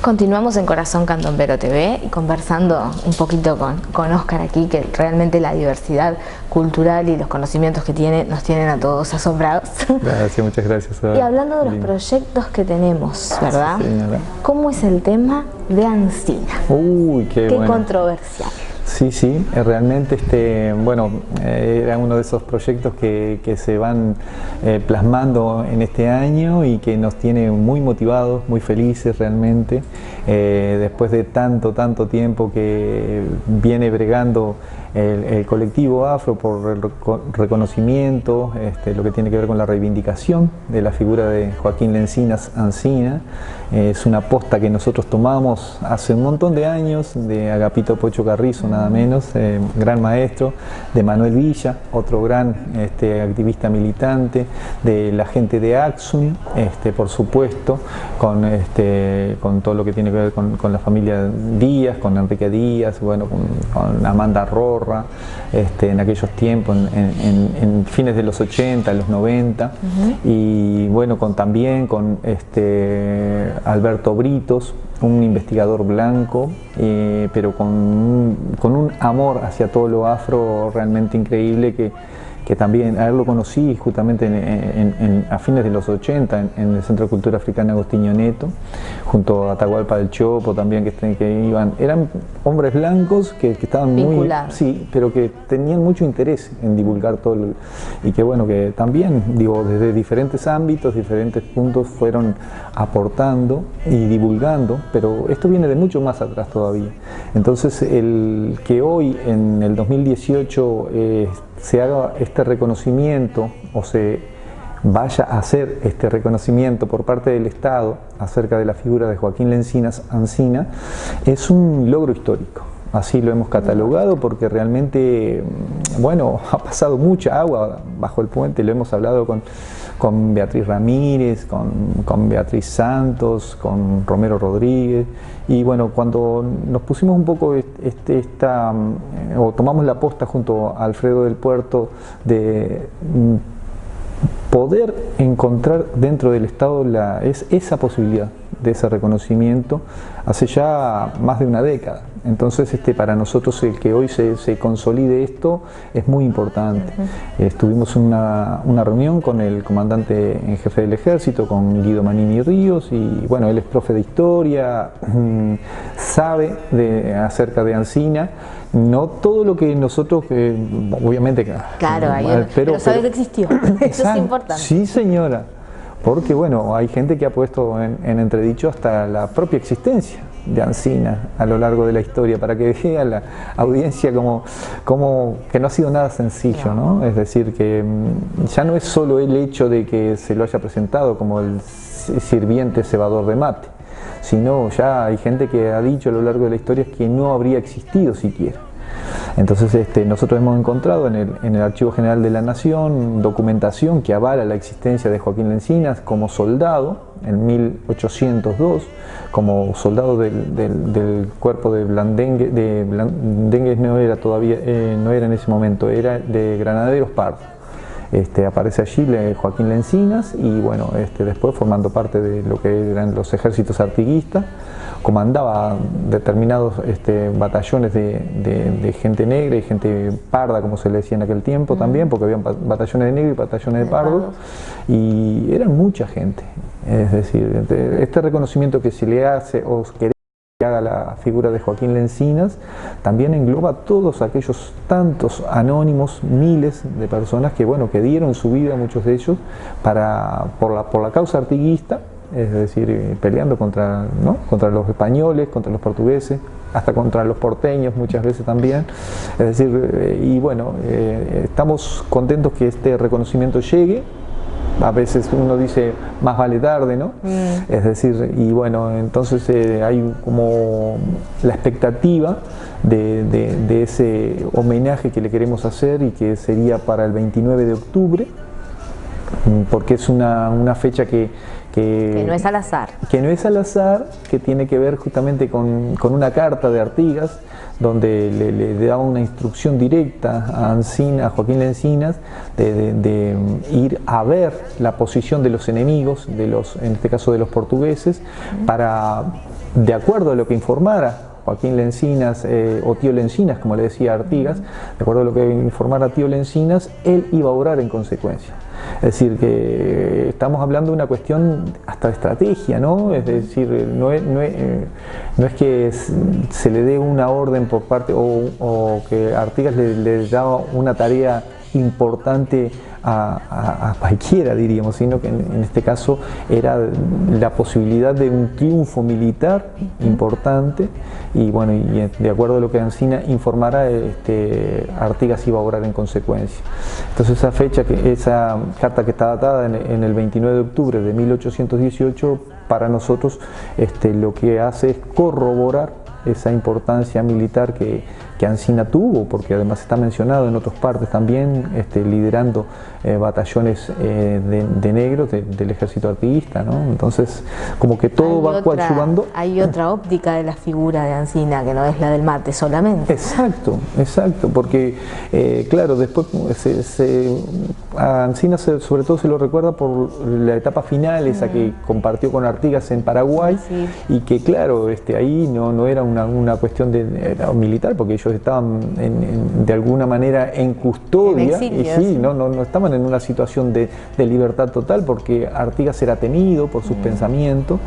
Continuamos en Corazón Candombero TV y conversando un poquito con Óscar aquí, que realmente la diversidad cultural y los conocimientos que tiene nos tienen a todos asombrados. Gracias, muchas gracias. Y hablando de los proyectos que tenemos, ¿verdad? Sí, señora. ¿Cómo es el tema de Ancina? Uy, qué bueno. Controversial. Sí, realmente bueno, era uno de esos proyectos que se van plasmando en este año y que nos tiene muy motivados, muy felices realmente, después de tanto tiempo que viene bregando el colectivo afro por el reconocimiento, lo que tiene que ver con la reivindicación de la figura de Joaquín Lencinas Ancina. Es una posta que nosotros tomamos hace un montón de años de Agapito Pocho Carrizo, nada menos, gran maestro, de Manuel Villa, otro gran activista militante, de la gente de Axum, por supuesto, con todo lo que tiene que ver con la familia Díaz, con Enrique Díaz, bueno, con Amanda Rorra, en aquellos tiempos, en fines de los 80, los 90, y bueno, también con Alberto Britos, un investigador blanco, pero con un amor hacia todo lo afro realmente increíble, que también a él lo conocí justamente a fines de los 80 en el Centro de Cultura Africana Agostinho Neto, junto a Atahualpa del Chopo también, eran hombres blancos que estaban vinculados. Muy, sí, pero que tenían mucho interés en divulgar todo, y que bueno, que también, digo, desde diferentes ámbitos, diferentes puntos fueron aportando y divulgando, pero esto viene de mucho más atrás todavía. Entonces, el que hoy, en el 2018, se haga este reconocimiento o se vaya a hacer este reconocimiento por parte del Estado acerca de la figura de Joaquín Lencinas Ancina es un logro histórico. Así lo hemos catalogado porque realmente, bueno, ha pasado mucha agua bajo el puente, lo hemos hablado con Beatriz Ramírez, con Beatriz Santos, con Romero Rodríguez, y bueno, cuando nos pusimos un poco o tomamos la posta junto a Alfredo del Puerto de poder encontrar dentro del Estado esa posibilidad de ese reconocimiento hace ya más de una década. Entonces, para nosotros el que hoy se consolide esto es muy importante. Estuvimos en una reunión con el comandante en jefe del ejército, con Guido Manini Ríos, y bueno, él es profe de historia, sabe acerca de Ancina. No todo lo que nosotros, obviamente, claro, pero sabe que existió. Eso es importante. Sí, señora, porque bueno, hay gente que ha puesto en entredicho hasta la propia existencia de Ancina a lo largo de la historia, para que vea la audiencia como que no ha sido nada sencillo, ¿no? Es decir, que ya no es solo el hecho de que se lo haya presentado como el sirviente cebador de mate, sino ya hay gente que ha dicho a lo largo de la historia que no habría existido siquiera. Entonces nosotros hemos encontrado en el Archivo General de la Nación documentación que avala la existencia de Joaquín Lencinas como soldado en 1802, como soldado del cuerpo de Blandengue. Blandengue no era todavía, no era en ese momento, era de Granaderos Pardo. Aparece allí Joaquín Lencinas, y bueno, después formando parte de lo que eran los ejércitos artiguistas, comandaba determinados batallones de gente negra y gente parda, como se le decía en aquel tiempo también, porque había batallones de negros y batallones de pardos, y eran mucha gente. Es decir, este reconocimiento que se le hace o que haga la figura de Joaquín Lencinas también engloba todos aquellos tantos anónimos, miles de personas que bueno, que dieron su vida, muchos de ellos, por la causa artiguista, es decir, peleando contra los españoles, contra los portugueses, hasta contra los porteños muchas veces también. Es decir, y bueno, estamos contentos que este reconocimiento llegue. A veces uno dice, más vale tarde, ¿no? Es decir, y bueno, entonces hay como la expectativa de ese homenaje que le queremos hacer, y que sería para el 29 de octubre, porque es una fecha que no es al azar. Que no es al azar, que tiene que ver justamente con una carta de Artigas, donde le da una instrucción directa a Joaquín Lencinas, de ir a ver la posición de los enemigos, en este caso de los portugueses, para, de acuerdo a lo que informara Joaquín Lencinas, o Tío Lencinas, como le decía Artigas, de acuerdo a lo que informara Tío Lencinas, él iba a obrar en consecuencia. Es decir, que estamos hablando de una cuestión hasta de estrategia, ¿no? Es decir, no es que se le dé una orden por parte, o que Artigas le daba una tarea importante a cualquiera, diríamos, sino que en este caso era la posibilidad de un triunfo militar importante, y bueno, y de acuerdo a lo que Ancina informara, Artigas iba a obrar en consecuencia. Entonces esa fecha, esa carta que está datada en el 29 de octubre de 1818, para nosotros lo que hace es corroborar esa importancia militar que Ancina tuvo, porque además está mencionado en otras partes también, liderando batallones de negros del ejército artiguista, ¿no? Entonces, como que todo va coadyuvando. Hay otra óptica de la figura de Ancina, que no es la del mate solamente. Exacto, porque, claro, después a Ancina sobre todo se lo recuerda por la etapa final, esa que compartió con Artigas en Paraguay, sí. Y que, claro, ahí no era una cuestión era militar, porque ellos estaban de alguna manera en custodia, en exilio, y sí, no estaban en una situación de libertad total, porque Artigas era temido por sus pensamientos.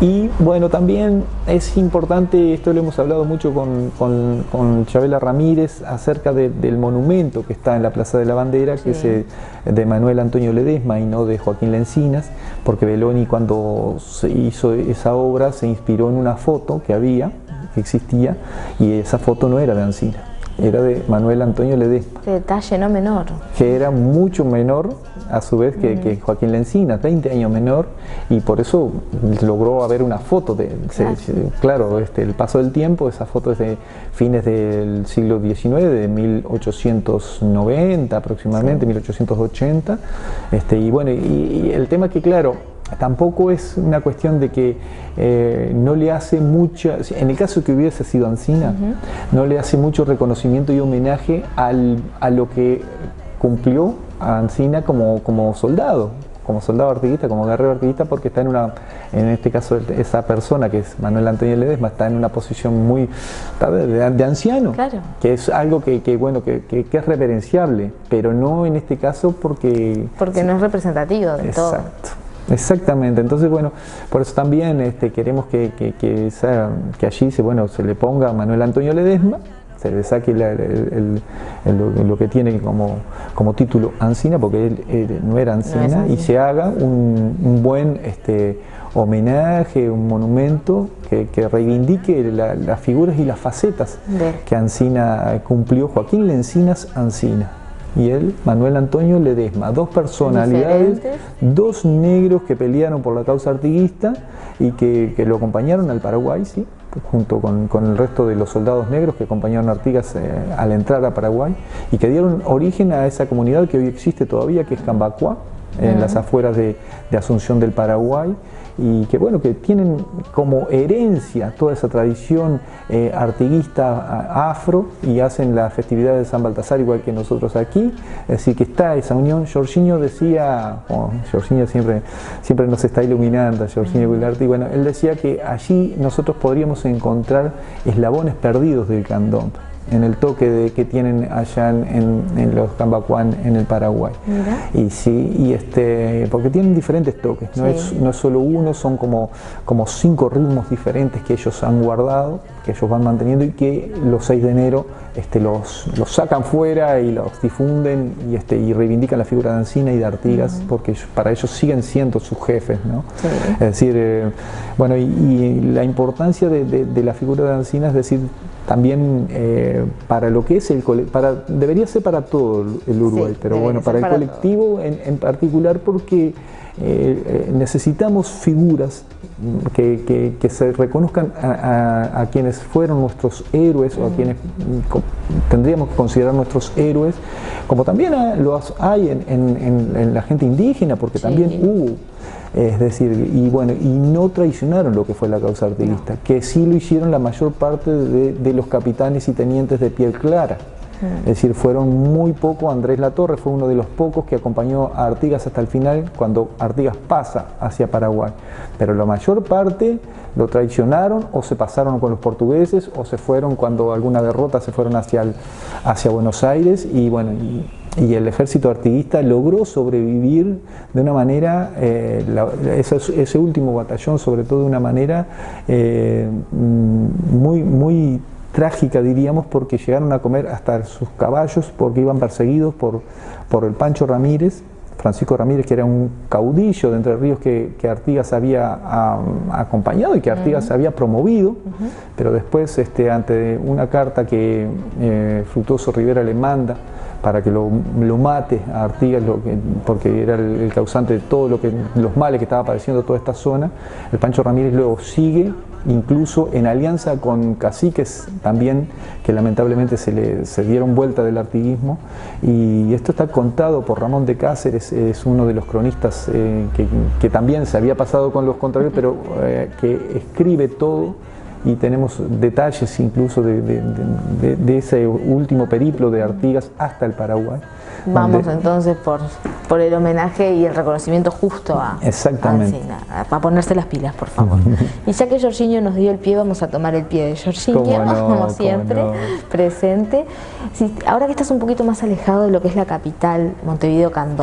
Y bueno, también es importante, esto lo hemos hablado mucho con Chabela Ramírez, acerca del monumento que está en la Plaza de la Bandera, que es de Manuel Antonio Ledesma y no de Joaquín Lencinas, porque Belloni, cuando se hizo esa obra, se inspiró en una foto que existía, y esa foto no era de Ancina, era de Manuel Antonio Ledesma. Qué detalle no menor. Que era mucho menor, a su vez, que Joaquín Lencinas, 20 años menor, y por eso logró haber una foto claro, el paso del tiempo, esa foto es de fines del siglo XIX, de 1890 aproximadamente, 1880, y bueno, y el tema es que, claro, tampoco es una cuestión de que no le hace mucha, en el caso que hubiese sido Ancina, no le hace mucho reconocimiento y homenaje a lo que cumplió a Ancina como soldado artiguista, como guerrero artiguista, porque está en este caso esa persona que es Manuel Antonio Ledesma, está en una posición muy de anciano, claro, que es algo que es reverenciable, pero no en este caso porque no es representativo de todo. Exactamente, entonces bueno, por eso también queremos que allí se le ponga a Manuel Antonio Ledesma, se le saque lo que tiene como título Ancina, porque él no era Ancina, y se haga un buen homenaje, un monumento que reivindique las figuras y las facetas que Ancina cumplió, Joaquín Lencinas Ancina. Y él, Manuel Antonio Ledesma, dos personalidades, dos negros que pelearon por la causa artiguista y que lo acompañaron al Paraguay, ¿sí? Junto con el resto de los soldados negros que acompañaron a Artigas al entrar a Paraguay, y que dieron origen a esa comunidad que hoy existe todavía, que es Cambacuá, en las afueras de Asunción del Paraguay, y que bueno, que tienen como herencia toda esa tradición artiguista afro, y hacen la festividad de San Baltasar igual que nosotros aquí, es decir, que está esa unión. Jorginho decía, Jorginho siempre nos está iluminando, Jorginho Goulart, y bueno, él decía que allí nosotros podríamos encontrar eslabones perdidos del candombe, en el toque que tienen allá en los Cambacuán, en el Paraguay. Mira. Y sí, porque tienen diferentes toques, no es solo uno, son como 5 ritmos diferentes que ellos han guardado, que ellos van manteniendo, y que los 6 de enero los sacan fuera y los difunden, y reivindican la figura de Ancina y de Artigas, porque para ellos siguen siendo sus jefes, ¿no? Sí. Es decir, bueno, y la importancia de la figura de Ancina, es decir, también para lo que es debería ser para todo el Uruguay, pero bueno, para el colectivo en particular, porque necesitamos figuras que se reconozcan a quienes fueron nuestros héroes o a quienes tendríamos que considerar nuestros héroes, como también los hay en la gente indígena, porque también hubo. Es decir, y bueno, y no traicionaron lo que fue la causa artiguista, que sí lo hicieron la mayor parte de los capitanes y tenientes de piel clara. Es decir, fueron muy pocos. Andrés Latorre fue uno de los pocos que acompañó a Artigas hasta el final, cuando Artigas pasa hacia Paraguay. Pero la mayor parte lo traicionaron o se pasaron con los portugueses o se fueron cuando alguna derrota, se fueron hacia Buenos Aires y bueno, y el ejército artiguista logró sobrevivir de una manera, ese último batallón sobre todo de una manera muy trágica, diríamos, porque llegaron a comer hasta sus caballos porque iban perseguidos por el Pancho Ramírez, Francisco Ramírez, que era un caudillo de Entre Ríos que Artigas había acompañado y que Artigas había promovido, pero después ante una carta que Fructuoso Rivera le manda para que lo mate a Artigas, porque era el causante de todo los males que estaba padeciendo toda esta zona, el Pancho Ramírez luego sigue, incluso en alianza con caciques también, que lamentablemente se dieron vuelta del artiguismo, y esto está contado por Ramón de Cáceres, es uno de los cronistas que también se había pasado con los contrarios, pero que escribe todo, y tenemos detalles incluso de ese último periplo de Artigas hasta el Paraguay. Vamos entonces por el homenaje y el reconocimiento justo a Alsina, a ponerse las pilas, por favor. Y ya que Jorginho nos dio el pie, vamos a tomar el pie de Jorginho, como siempre, presente. Ahora que estás un poquito más alejado de lo que es la capital, Montevideo Candón,